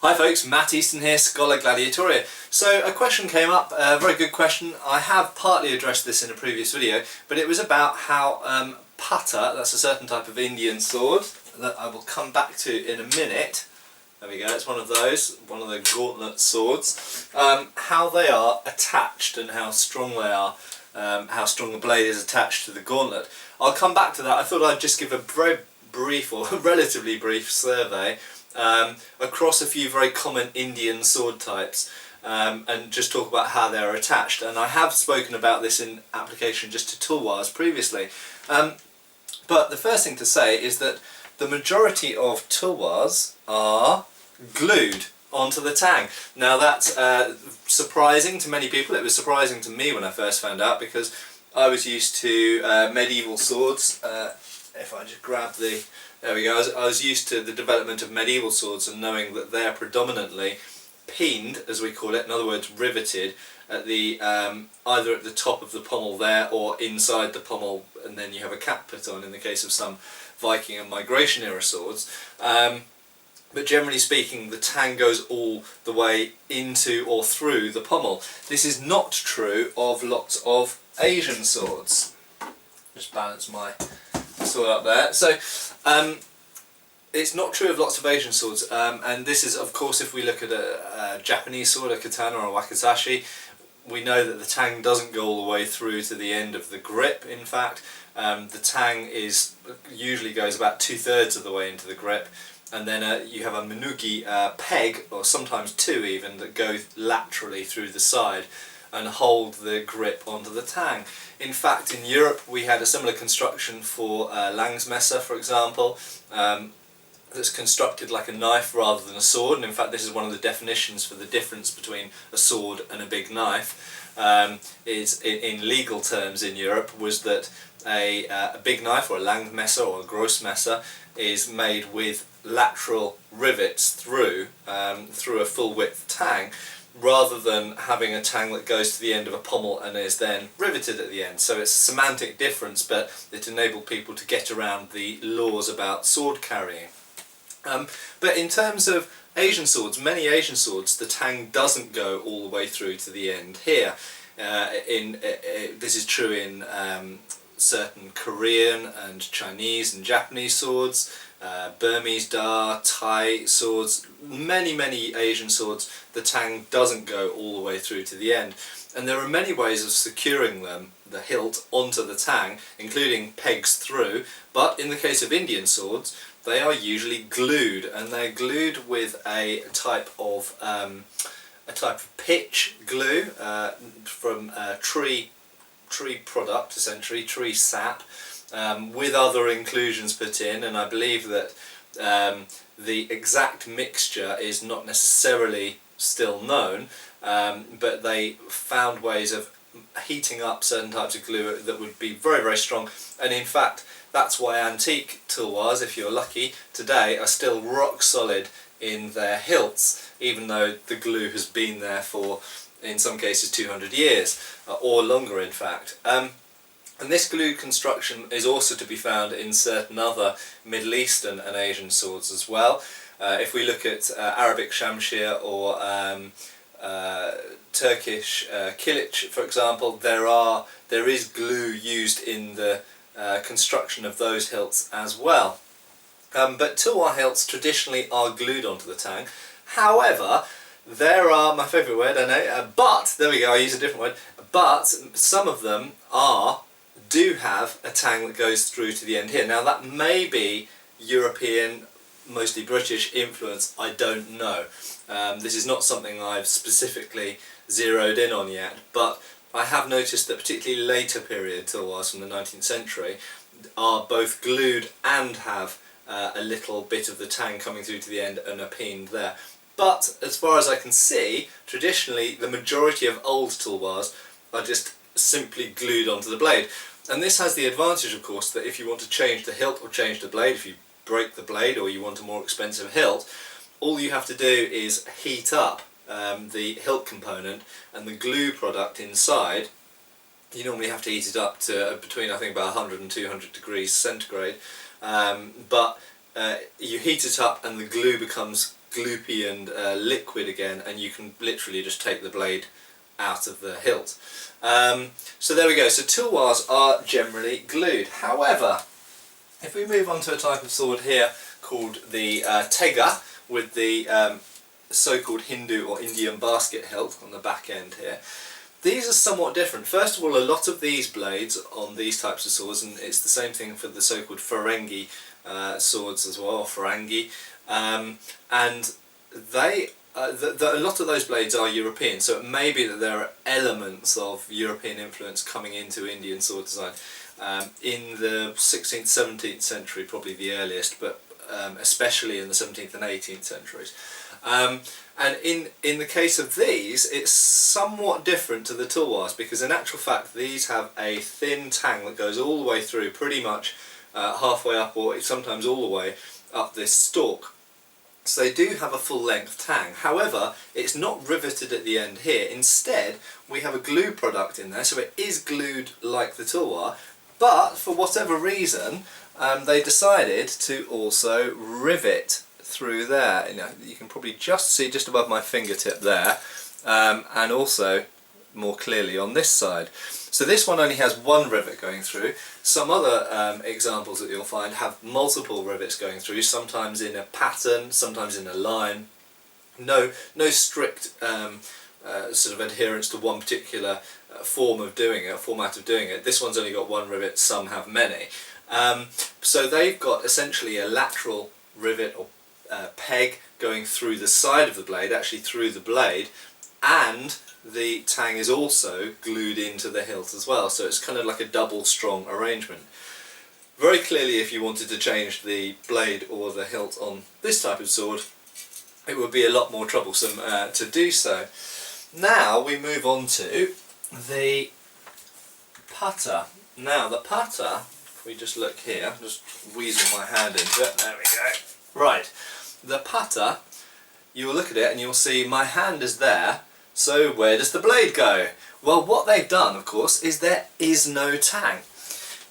Hi folks, Matt Easton here, Scholar Gladiatoria. So a question came up, a very good question. I have partly addressed this in a previous video, but it was about how pata, that's a certain type of Indian sword that I will come back to in a minute. There we go, it's one of those, one of the gauntlet swords. How they are attached and how strong they are, how strong the blade is attached to the gauntlet. I'll come back to that. I thought I'd just give a very brief or relatively brief survey across a few very common Indian sword types and just talk about how they're attached. And I have spoken about this in application just to tulwars previously. But the first thing to say is that the majority of tulwars are glued onto the tang. Now that's surprising to many people. It was surprising to me when I first found out, because I was used to medieval swords. If I just grab the... There we go. I was used to the development of medieval swords and knowing that they're predominantly peened, as we call it, in other words riveted, at the either at the top of the pommel there or inside the pommel, and then you have a cap put on in the case of some Viking and migration era swords. But generally speaking, the tang goes all the way into or through the pommel. This is not true of lots of Asian swords. Just balance my sword up there. So it's not true of lots of Asian swords, and this is, of course, if we look at a Japanese sword, a katana or a wakizashi, we know that the tang doesn't go all the way through to the end of the grip. In fact, the tang usually goes about 2/3 of the way into the grip, and then you have a minugi peg, or sometimes two even, that go laterally through the side and hold the grip onto the tang. In fact, in Europe we had a similar construction for Langsmesser, for example, that's constructed like a knife rather than a sword, and in fact this is one of the definitions for the difference between a sword and a big knife, is in legal terms in Europe, was that a big knife, or a Langmesser or a Grossmesser, is made with lateral rivets through a full width tang, rather than having a tang that goes to the end of a pommel and is then riveted at the end. So it's a semantic difference, but it enabled people to get around the laws about sword carrying. But in terms of Asian swords, many Asian swords, the tang doesn't go all the way through to the end here. This is true in certain Korean and Chinese and Japanese swords, Burmese da, Thai swords, many Asian swords, the tang doesn't go all the way through to the end. And there are many ways of securing them, the hilt, onto the tang, including pegs through, but in the case of Indian swords, they are usually glued, and they're glued with a type of pitch glue from tree product, essentially, tree sap, with other inclusions put in, and I believe that the exact mixture is not necessarily still known, but they found ways of heating up certain types of glue that would be very strong, and in fact that's why antique tulwars, if you're lucky, today are still rock solid in their hilts, even though the glue has been there for, in some cases, 200 years, or longer in fact. And this glue construction is also to be found in certain other Middle Eastern and Asian swords as well. If we look at Arabic shamshir or Turkish kilich, for example, there is glue used in the construction of those hilts as well. But tulwar hilts traditionally are glued onto the tang. However, there are, my favourite word, I know, but, there we go, I use a different word, but some of them do have a tang that goes through to the end here. Now that may be European, mostly British influence, I don't know. This is not something I've specifically zeroed in on yet, but I have noticed that particularly later period tulwars from the 19th century are both glued and have a little bit of the tang coming through to the end and are peened there. But as far as I can see, traditionally the majority of old tulwars are just simply glued onto the blade. And this has the advantage, of course, that if you want to change the hilt or change the blade, if you break the blade or you want a more expensive hilt, all you have to do is heat up the hilt component, and the glue product inside, you normally have to heat it up to between, I think, about 100 and 200 degrees centigrade, but you heat it up and the glue becomes gloopy and liquid again, and you can literally just take the blade out of the hilt. So there we go, so tulwars are generally glued. However, if we move on to a type of sword here called the Dagger, with the so-called Hindu or Indian basket hilt on the back end here, these are somewhat different. First of all, a lot of these blades on these types of swords, and it's the same thing for the so-called Ferengi swords as well, or Ferengi, and they a lot of those blades are European, so it may be that there are elements of European influence coming into Indian sword design in the 16th, 17th century, probably the earliest, but especially in the 17th and 18th centuries. And in the case of these, it's somewhat different to the tulwars, because in actual fact these have a thin tang that goes all the way through, pretty much halfway up, or sometimes all the way up this stalk. So they do have a full length tang. However, it's not riveted at the end here. Instead, we have a glue product in there, so it is glued like the tulwar, but for whatever reason they decided to also rivet through there. You can probably just see just above my fingertip there, and also more clearly on this side. So this one only has one rivet going through. Some other examples that you'll find have multiple rivets going through, sometimes in a pattern, sometimes in a line. No strict sort of adherence to one particular format of doing it. This one's only got one rivet, some have many. So they've got essentially a lateral rivet or peg going through the side of the blade, actually through the blade, and the tang is also glued into the hilt as well, so it's kind of like a double strong arrangement. Very clearly, if you wanted to change the blade or the hilt on this type of sword, it would be a lot more troublesome to do so. Now we move on to the putter. Now the putter, if we just look here, just weasel my hand into it, there we go. Right, the putter, you will look at it and you'll see my hand is there. So where does the blade go? Well, what they've done, of course, is there is no tang.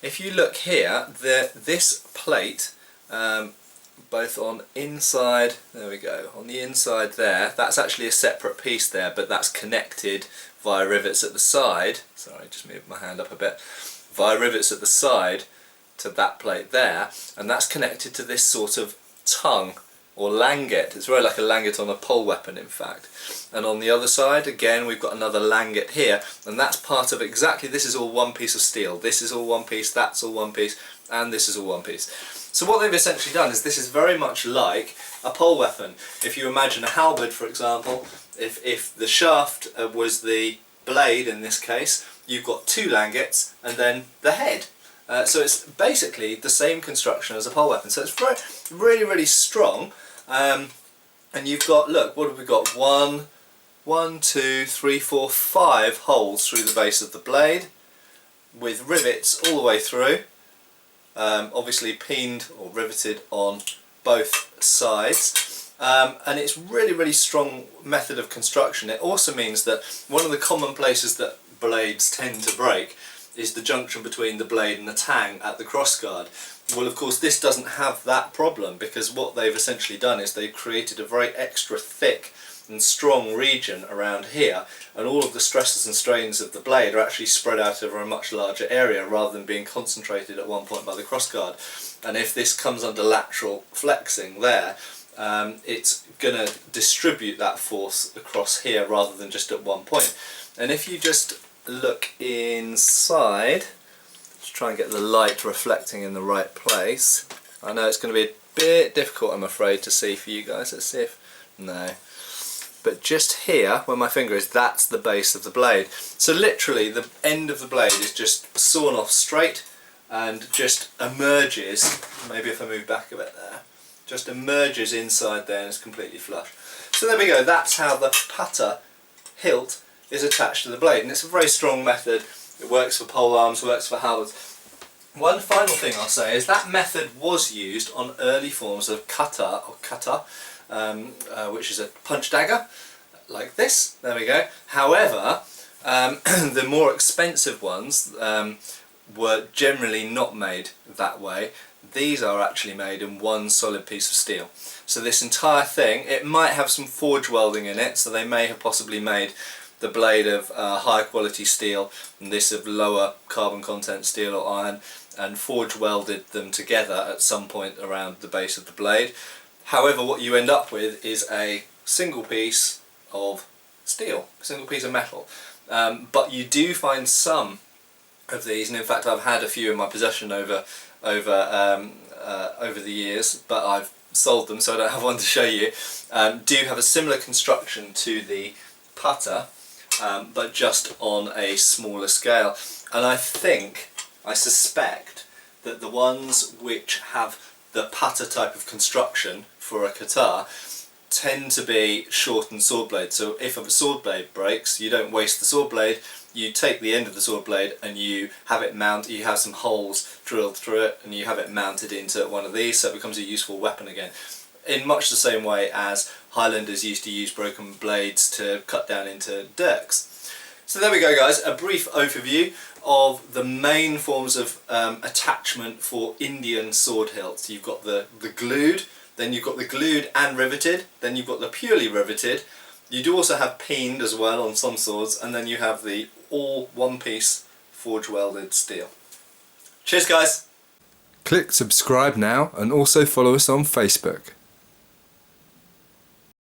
If you look here, this plate, both on inside, there we go, on the inside there, that's actually a separate piece there, but that's connected via rivets at the side. Sorry, just moved my hand up a bit. Via rivets at the side to that plate there, and that's connected to this sort of tongue or langet. It's very like a langet on a pole weapon, in fact. And on the other side, again, we've got another langet here, and that's part of exactly, this is all one piece of steel. This is all one piece, that's all one piece, and this is all one piece. So what they've essentially done is this is very much like a pole weapon. If you imagine a halberd, for example, if the shaft was the blade in this case, you've got two langets and then the head. So it's basically the same construction as a pole weapon. So it's really, really strong. And you've got, look, what have we got? One, two, three, four, 5 holes through the base of the blade, with rivets all the way through, obviously pinned or riveted on both sides. And it's really, really strong method of construction. It also means that one of the common places that blades tend to break is the junction between the blade and the tang at the crossguard. Well, of course, this doesn't have that problem, because what they've essentially done is they've created a very extra thick and strong region around here, and all of the stresses and strains of the blade are actually spread out over a much larger area rather than being concentrated at one point by the crossguard. And if this comes under lateral flexing there, it's going to distribute that force across here rather than just at one point. And if you just look inside, let's try and get the light reflecting in the right place. I know it's going to be a bit difficult, I'm afraid, to see for you guys. Let's see if, no. But just here, where my finger is, that's the base of the blade. So literally the end of the blade is just sawn off straight and just emerges, maybe if I move back a bit there, just emerges inside there and is completely flush. So there we go, that's how the putter hilt is attached to the blade, and it's a very strong method. It works for pole arms, works for halberds. One final thing I'll say is that method was used on early forms of kata, or kata, which is a punch dagger, like this, there we go. However, the more expensive ones, were generally not made that way. These are actually made in one solid piece of steel. So this entire thing, it might have some forge welding in it, so they may have possibly made the blade of high quality steel and this of lower carbon content steel or iron, and forge welded them together at some point around the base of the blade. However, what you end up with is a single piece of steel, a single piece of metal. But you do find some of these, and in fact I've had a few in my possession over the years, but I've sold them so I don't have one to show you, do have a similar construction to the putter, but just on a smaller scale. And I suspect that the ones which have the putter type of construction for a guitar tend to be shortened sword blades. So if a sword blade breaks, you don't waste the sword blade, you take the end of the sword blade and you have it mounted, you have some holes drilled through it and you have it mounted into one of these, so it becomes a useful weapon again. In much the same way as Highlanders used to use broken blades to cut down into dirks. So there we go guys, a brief overview of the main forms of attachment for Indian sword hilts. You've got the glued, then you've got the glued and riveted, then you've got the purely riveted. You do also have peened as well on some swords, and then you have the all one piece forge welded steel. Cheers guys! Click subscribe now and also follow us on Facebook.